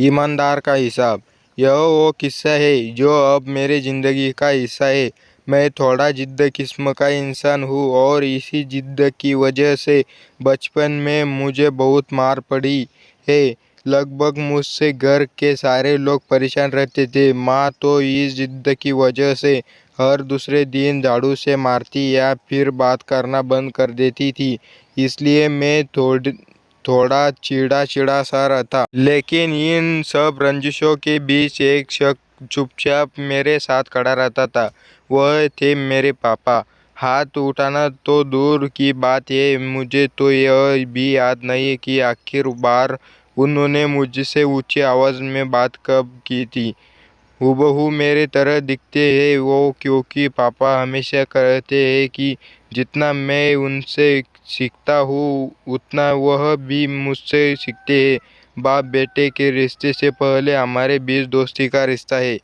ईमानदार का हिसाब। यह वो किस्सा है जो अब मेरे ज़िंदगी का हिस्सा है। मैं थोड़ा जिद्द किस्म का इंसान हूँ और इसी जिद्द की वजह से बचपन में मुझे बहुत मार पड़ी है। लगभग मुझसे घर के सारे लोग परेशान रहते थे। माँ तो इस जिद्द की वजह से हर दूसरे दिन झाड़ू से मारती या फिर बात करना बंद कर देती थी। इसलिए मैं थोड़ा चिड़ा चिड़ा सा रहता। लेकिन इन सब रंजिशों के बीच एक शख्स चुपचाप मेरे साथ खड़ा रहता था। वह थे मेरे पापा। हाथ उठाना तो दूर की बात है, मुझे तो यह भी याद नहीं कि आखिर बार उन्होंने मुझसे ऊंची आवाज़ में बात कब की थी। हूबहू मेरे तरह दिखते हैं वो, क्योंकि पापा हमेशा कहते हैं कि जितना मैं उनसे सीखता हूँ उतना वह भी मुझसे सीखते हैं। बाप बेटे के रिश्ते से पहले हमारे बीच दोस्ती का रिश्ता है।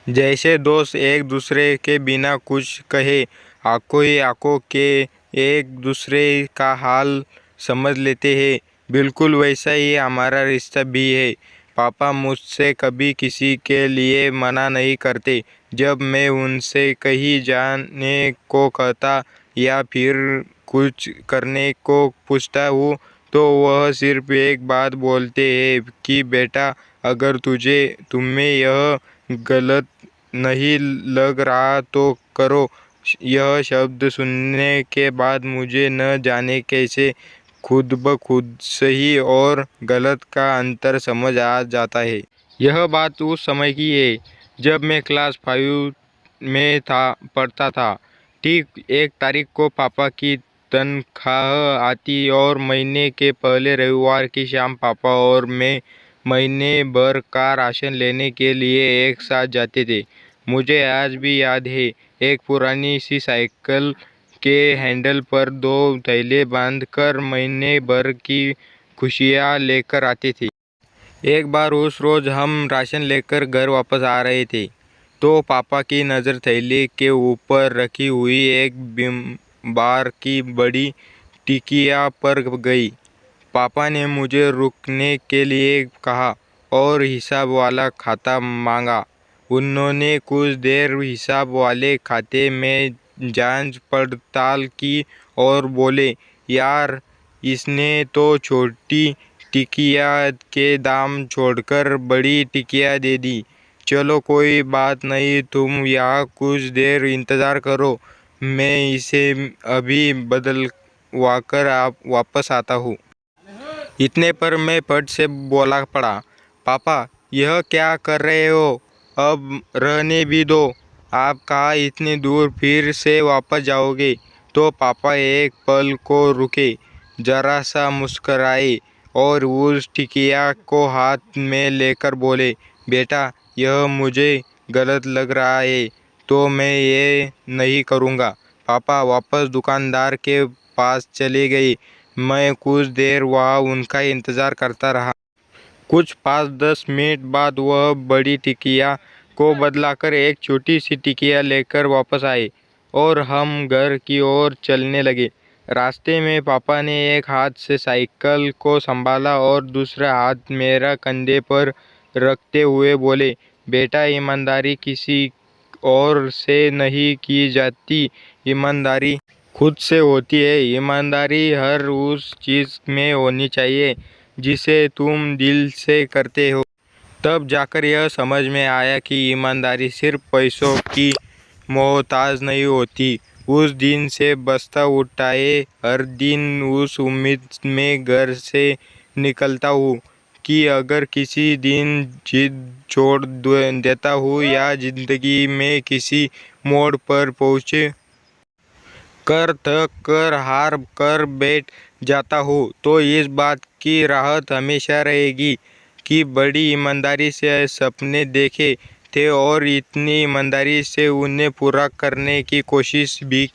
जैसे दोस्त एक दूसरे के बिना कुछ कहे आंखों ही आंखों के एक दूसरे का हाल समझ लेते हैं, बिल्कुल वैसा ही हमारा रिश्ता भी है। पापा मुझसे कभी किसी के लिए मना नहीं करते। जब मैं उनसे कहीं जाने को कहता या फिर कुछ करने को पूछता हूँ तो वह सिर्फ एक बात बोलते हैं कि बेटा, अगर तुम्हें यह गलत नहीं लग रहा तो करो। यह शब्द सुनने के बाद मुझे न जाने कैसे खुद ब खुद सही और गलत का अंतर समझ आ जाता है। यह बात उस समय की है जब मैं क्लास 5 में पढ़ता था। ठीक 1 तारीख को पापा की तनख्वाह आती और महीने के पहले रविवार की शाम पापा और मैं महीने भर का राशन लेने के लिए एक साथ जाते थे। मुझे आज भी याद है, एक पुरानी सी साइकिल के हैंडल पर 2 थैले बांधकर महीने भर की खुशियाँ लेकर आते थे। एक बार उस रोज़ हम राशन लेकर घर वापस आ रहे थे तो पापा की नज़र थैली के ऊपर रखी हुई एक बार की बड़ी टिकिया पर गई। पापा ने मुझे रुकने के लिए कहा और हिसाब वाला खाता मांगा। उन्होंने कुछ देर हिसाब वाले खाते में जांच पड़ताल की और बोले, यार, इसने तो छोटी टिकिया के दाम छोड़कर बड़ी टिकिया दे दी। चलो कोई बात नहीं, तुम यहाँ कुछ देर इंतज़ार करो, मैं इसे अभी बदलवाकर वापस आता हूँ। इतने पर मैं फट से बोला पड़ा, पापा, यह क्या कर रहे हो? अब रहने भी दो। आप कहाँ इतनी दूर फिर से वापस जाओगे? तो पापा एक पल को रुके, जरा सा मुस्कराए और उस टिकिया को हाथ में लेकर बोले, बेटा, यह मुझे गलत लग रहा है तो मैं ये नहीं करूँगा। पापा वापस दुकानदार के पास चले गए। मैं कुछ देर वहाँ उनका इंतज़ार करता रहा। कुछ 5-10 मिनट बाद वह बड़ी टिकिया को बदलाकर एक छोटी सी टिकिया लेकर वापस आए और हम घर की ओर चलने लगे। रास्ते में पापा ने एक हाथ से साइकिल को संभाला और दूसरा हाथ मेरा कंधे पर रखते हुए बोले, बेटा, ईमानदारी किसी और से नहीं की जाती, ईमानदारी खुद से होती है। ईमानदारी हर उस चीज़ में होनी चाहिए जिसे तुम दिल से करते हो। तब जाकर यह समझ में आया कि ईमानदारी सिर्फ पैसों की मोहताज नहीं होती। उस दिन से बस्ता उठाए हर दिन उस उम्मीद में घर से निकलता हूँ कि अगर किसी दिन जिद छोड़ देता हूँ या ज़िंदगी में किसी मोड़ पर पहुँचे कर थक कर हार कर बैठ जाता हूँ तो इस बात की राहत हमेशा रहेगी कि बड़ी ईमानदारी से सपने देखे थे और इतनी ईमानदारी से उन्हें पूरा करने की कोशिश भी की।